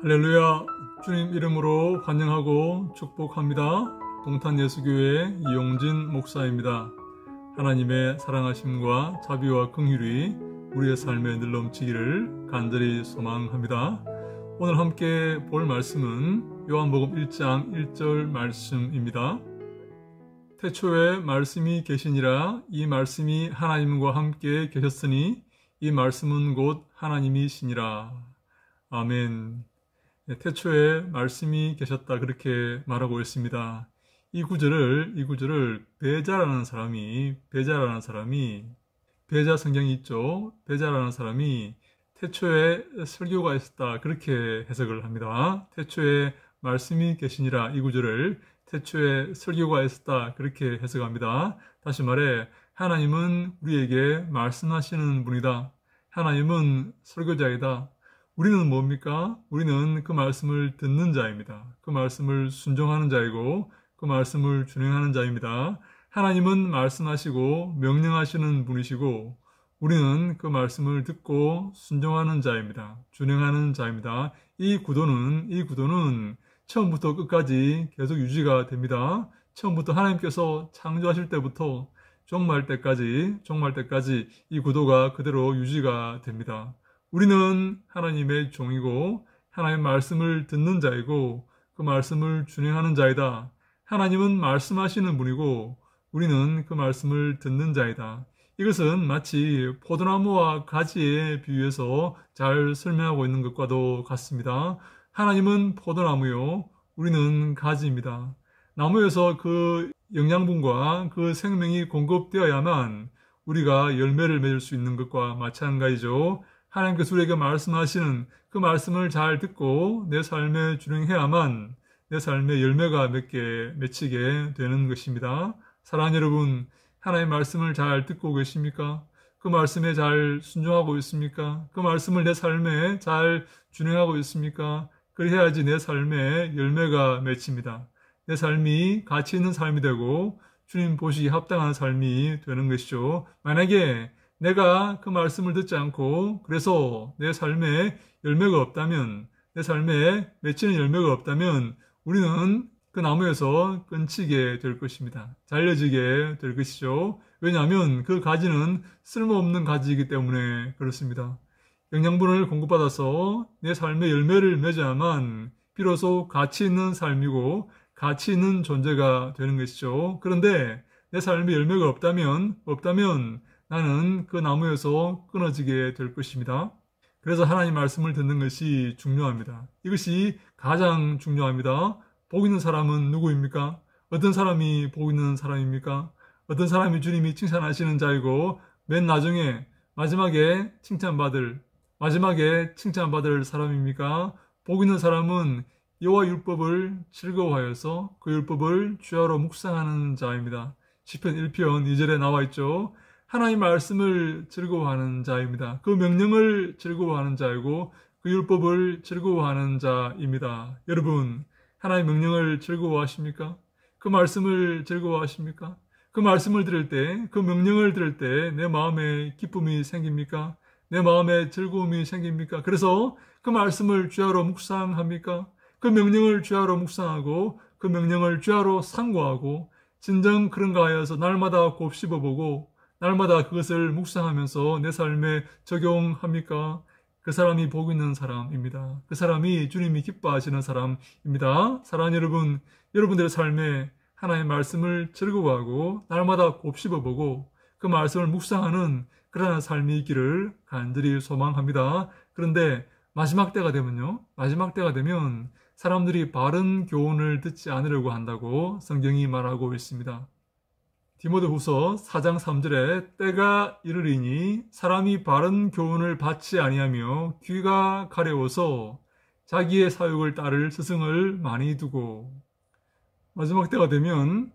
할렐루야. 주님 이름으로 환영하고 축복합니다. 동탄예수교회 이용진 목사입니다. 하나님의 사랑하심과 자비와 긍휼이 우리의 삶에 늘 넘치기를 간절히 소망합니다. 오늘 함께 볼 말씀은 요한복음 1장 1절 말씀입니다. 태초에 말씀이 계시니라. 이 말씀이 하나님과 함께 계셨으니 이 말씀은 곧 하나님이시니라. 아멘. 태초에 말씀이 계셨다, 그렇게 말하고 있습니다. 이 구절을 베자라는 사람이 베자 성경이 있죠. 베자라는 사람이 태초에 설교가 있었다, 그렇게 해석을 합니다. 태초에 말씀이 계시니라, 이 구절을 태초에 설교가 있었다, 그렇게 해석합니다. 다시 말해 하나님은 우리에게 말씀하시는 분이다. 하나님은 설교자이다. 우리는 뭡니까? 우리는 그 말씀을 듣는 자입니다. 그 말씀을 순종하는 자이고 그 말씀을 준행하는 자입니다. 하나님은 말씀하시고 명령하시는 분이시고 우리는 그 말씀을 듣고 순종하는 자입니다. 준행하는 자입니다. 이 구도는 처음부터 끝까지 계속 유지가 됩니다. 처음부터 하나님께서 창조하실 때부터 종말 때까지 이 구도가 그대로 유지가 됩니다. 우리는 하나님의 종이고 하나님의 말씀을 듣는 자이고 그 말씀을 준행하는 자이다. 하나님은 말씀하시는 분이고 우리는 그 말씀을 듣는 자이다. 이것은 마치 포도나무와 가지에 비유해서 잘 설명하고 있는 것과도 같습니다. 하나님은 포도나무요, 우리는 가지입니다. 나무에서 그 영양분과 그 생명이 공급되어야만 우리가 열매를 맺을 수 있는 것과 마찬가지죠. 하나님께서 우리에게 말씀하시는 그 말씀을 잘 듣고 내 삶에 준행해야만 내 삶에 열매가 맺히게 되는 것입니다. 사랑하는 여러분, 하나님의 말씀을 잘 듣고 계십니까? 그 말씀에 잘 순종하고 있습니까? 그 말씀을 내 삶에 잘 준행하고 있습니까? 그래야지 내 삶에 열매가 맺힙니다. 내 삶이 가치 있는 삶이 되고 주님 보시기에 합당한 삶이 되는 것이죠. 만약에 내가 그 말씀을 듣지 않고 그래서 내 삶에 열매가 없다면, 내 삶에 맺히는 열매가 없다면 우리는 그 나무에서 끊치게 될 것입니다. 잘려지게 될 것이죠. 왜냐하면 그 가지는 쓸모없는 가지이기 때문에 그렇습니다. 영양분을 공급받아서 내 삶에 열매를 맺어야만 비로소 가치 있는 삶이고 가치 있는 존재가 되는 것이죠. 그런데 내 삶에 열매가 없다면 나는 그 나무에서 끊어지게 될 것입니다. 그래서 하나님 말씀을 듣는 것이 중요합니다. 이것이 가장 중요합니다. 복 있는 사람은 누구입니까? 어떤 사람이 복 있는 사람입니까? 어떤 사람이 주님이 칭찬하시는 자이고 맨 나중에 마지막에 칭찬받을 사람입니까? 복 있는 사람은 여호와 율법을 즐거워하여서 그 율법을 주야로 묵상하는 자입니다. 시편 1편 2절에 나와 있죠. 하나님 말씀을 즐거워하는 자입니다. 그 명령을 즐거워하는 자이고 그 율법을 즐거워하는 자입니다. 여러분, 하나님 명령을 즐거워하십니까? 그 말씀을 즐거워하십니까? 그 말씀을 들을 때, 그 명령을 들을 때 내 마음에 기쁨이 생깁니까? 내 마음에 즐거움이 생깁니까? 그래서 그 말씀을 주야로 묵상합니까? 그 명령을 주야로 묵상하고 그 명령을 주야로 상고하고 진정 그런가 하여서 날마다 곱씹어보고 날마다 그것을 묵상하면서 내 삶에 적용합니까? 그 사람이 복 있는 사람입니다. 그 사람이 주님이 기뻐하시는 사람입니다. 사랑하는 여러분, 여러분들의 삶에 하나님의 말씀을 즐거워하고 날마다 곱씹어보고 그 말씀을 묵상하는 그러한 삶이 있기를 간절히 소망합니다. 그런데 마지막 때가 되면 사람들이 바른 교훈을 듣지 않으려고 한다고 성경이 말하고 있습니다. 디모데후서 4장 3절에 때가 이르리니 사람이 바른 교훈을 받지 아니하며 귀가 가려워서 자기의 사욕을 따를 스승을 많이 두고. 마지막 때가 되면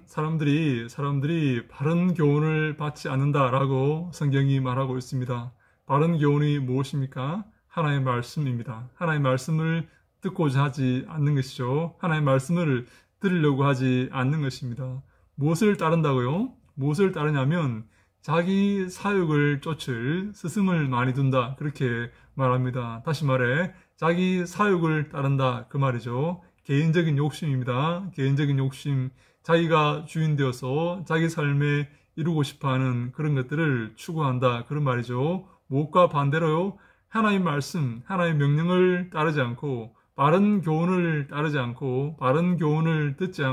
사람들이 바른 교훈을 받지 않는다라고 성경이 말하고 있습니다. 바른 교훈이 무엇입니까? 하나님의 말씀입니다. 하나님의 말씀을 듣고자 하지 않는 것이죠. 하나님의 말씀을 들으려고 하지 않는 것입니다. 무엇을 따른다고요? 무엇을 따르냐면 자기 사욕을 쫓을 스승을 많이 둔다. 그렇게 말합니다. 다시 말해 자기 사욕을 따른다. 그 말이죠. 개인적인 욕심입니다. 개인적인 욕심. 자기가 주인 되어서 자기 삶에 이루고 싶어하는 그런 것들을 추구한다. 그런 말이죠. 무엇과 반대로요. 하나님 말씀, 하나님 명령을 따르지 않고 바른 교훈을 따르지 않고 바른 교훈을 듣지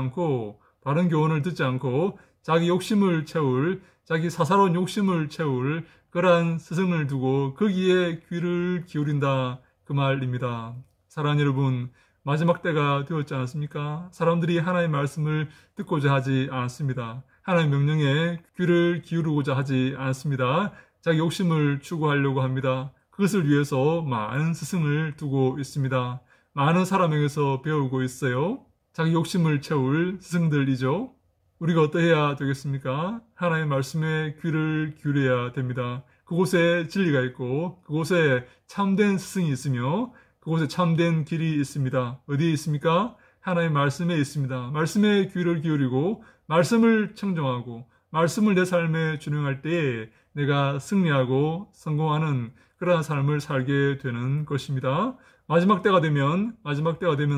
않고 자기 욕심을 채울 자기 사사로운 욕심을 채울 그러한 스승을 두고 거기에 귀를 기울인다. 그 말입니다. 사랑하는 여러분, 마지막 때가 되었지 않았습니까? 사람들이 하나님의 말씀을 듣고자 하지 않습니다. 하나님의 명령에 귀를 기울이고자 하지 않습니다. 자기 욕심을 추구하려고 합니다. 그것을 위해서 많은 스승을 두고 있습니다. 많은 사람에게서 배우고 있어요. 자기 욕심을 채울 스승들이죠. 우리가 어떠해야 되겠습니까? 하나님의 말씀에 귀를 기울여야 됩니다. 그곳에 진리가 있고 그곳에 참된 스승이 있으며 그곳에 참된 길이 있습니다. 어디에 있습니까? 하나님의 말씀에 있습니다. 말씀에 귀를 기울이고 말씀을 청정하고 말씀을 내 삶에 준용할 때에 내가 승리하고 성공하는 그러한 삶을 살게 되는 것입니다. 마지막 때가 되면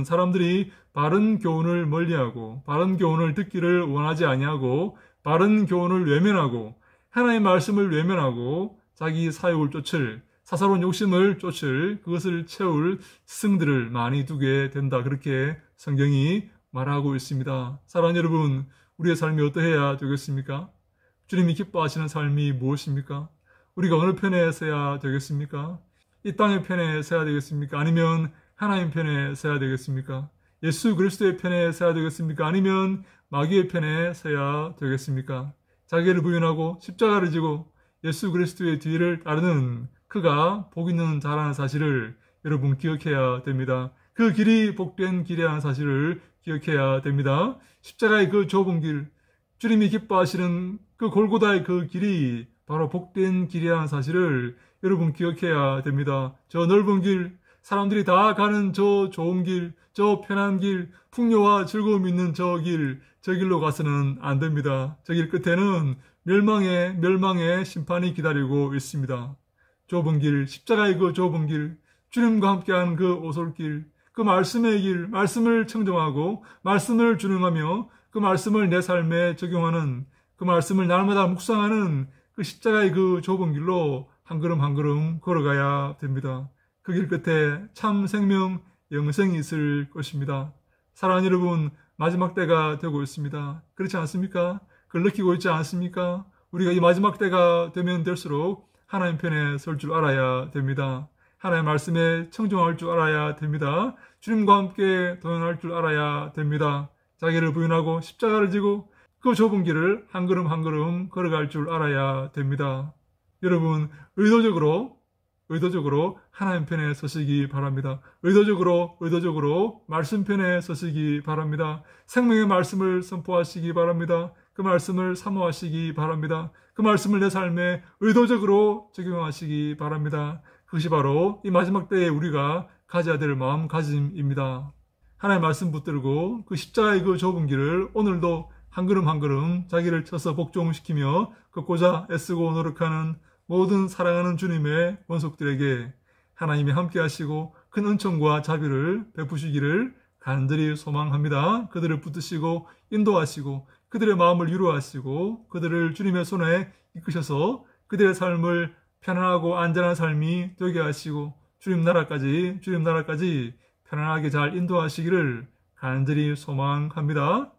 사람들이 바른 교훈을 멀리하고 바른 교훈을 듣기를 원하지 아니하고 바른 교훈을 외면하고 하나님의 말씀을 외면하고 자기 사욕을 쫓을 사사로운 욕심을 쫓을 그것을 채울 스승들을 많이 두게 된다. 그렇게 성경이 말하고 있습니다. 사랑하는 여러분, 우리의 삶이 어떠해야 되겠습니까? 주님이 기뻐하시는 삶이 무엇입니까? 우리가 어느 편에 서야 되겠습니까? 이 땅의 편에 서야 되겠습니까? 아니면 하나님 편에 서야 되겠습니까? 예수 그리스도의 편에 서야 되겠습니까? 아니면 마귀의 편에 서야 되겠습니까? 자기를 부인하고 십자가를 지고 예수 그리스도의 뒤를 따르는 그가 복 있는 자라는 사실을 여러분 기억해야 됩니다. 그 길이 복된 길이라는 사실을 기억해야 됩니다. 십자가의 그 좁은 길, 주님이 기뻐하시는 그 골고다의 그 길이 바로 복된 길이라는 사실을 여러분 기억해야 됩니다. 저 넓은 길, 사람들이 다 가는 저 좋은 길, 저 편한 길, 풍요와 즐거움이 있는 저 길로 가서는 안 됩니다. 저 길 끝에는 멸망의 심판이 기다리고 있습니다. 좁은 길, 십자가의 그 좁은 길, 주님과 함께하는 그 오솔길, 그 말씀의 길, 말씀을 청정하고 말씀을 준용하며 그 말씀을 내 삶에 적용하는 그 말씀을 날마다 묵상하는 그 십자가의 그 좁은 길로 한 걸음 한 걸음 걸어가야 됩니다. 그 길 끝에 참 생명, 영생이 있을 것입니다. 사랑하는 여러분, 마지막 때가 되고 있습니다. 그렇지 않습니까? 그걸 느끼고 있지 않습니까? 우리가 이 마지막 때가 되면 될수록 하나님 편에 설 줄 알아야 됩니다. 하나님의 말씀에 청정할 줄 알아야 됩니다. 주님과 함께 동행할 줄 알아야 됩니다. 자기를 부인하고 십자가를 지고 그 좁은 길을 한 걸음 한 걸음 걸어갈 줄 알아야 됩니다. 여러분, 의도적으로 하나님 편에 서시기 바랍니다. 의도적으로 말씀 편에 서시기 바랍니다. 생명의 말씀을 선포하시기 바랍니다. 그 말씀을 사모하시기 바랍니다. 그 말씀을 내 삶에 의도적으로 적용하시기 바랍니다. 그것이 바로 이 마지막 때에 우리가 가져야 될 마음가짐입니다. 하나님의 말씀 붙들고 그 십자가의 그 좁은 길을 오늘도 한 걸음 한 걸음 자기를 쳐서 복종시키며 걷고자 애쓰고 노력하는 모든 사랑하는 주님의 원속들에게 하나님이 함께 하시고 큰 은총과 자비를 베푸시기를 간절히 소망합니다. 그들을 붙드시고 인도하시고 그들의 마음을 위로하시고 그들을 주님의 손에 이끄셔서 그들의 삶을 편안하고 안전한 삶이 되게 하시고 주님 나라까지 편안하게 잘 인도하시기를 간절히 소망합니다.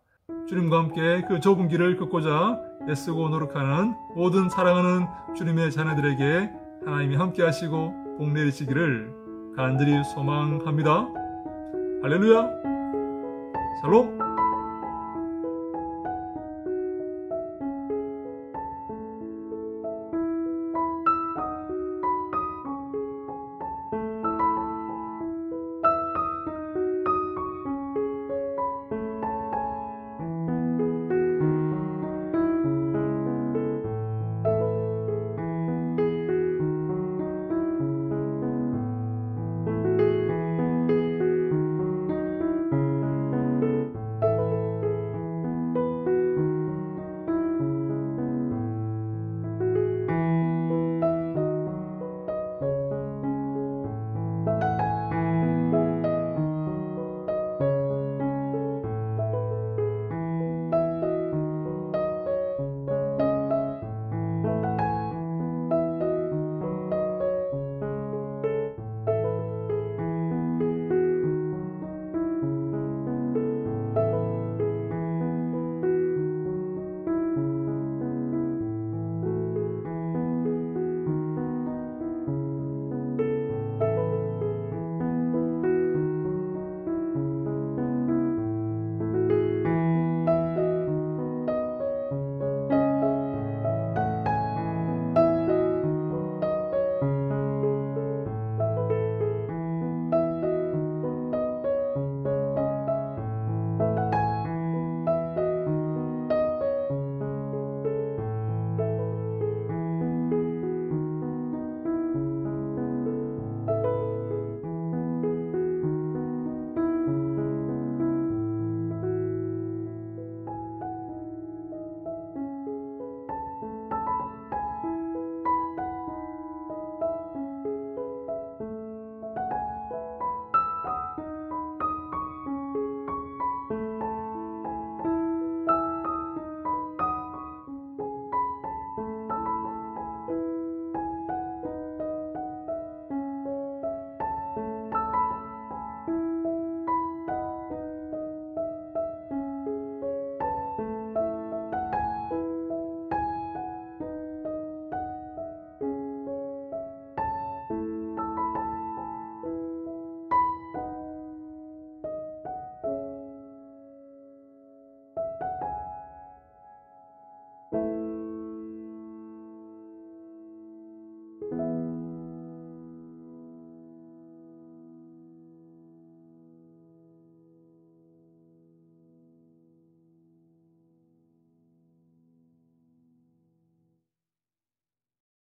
주님과 함께 그 좁은 길을 걷고자 애쓰고 노력하는 모든 사랑하는 주님의 자녀들에게 하나님이 함께 하시고 복 내리시기를 간절히 소망합니다. 할렐루야! 샬롬!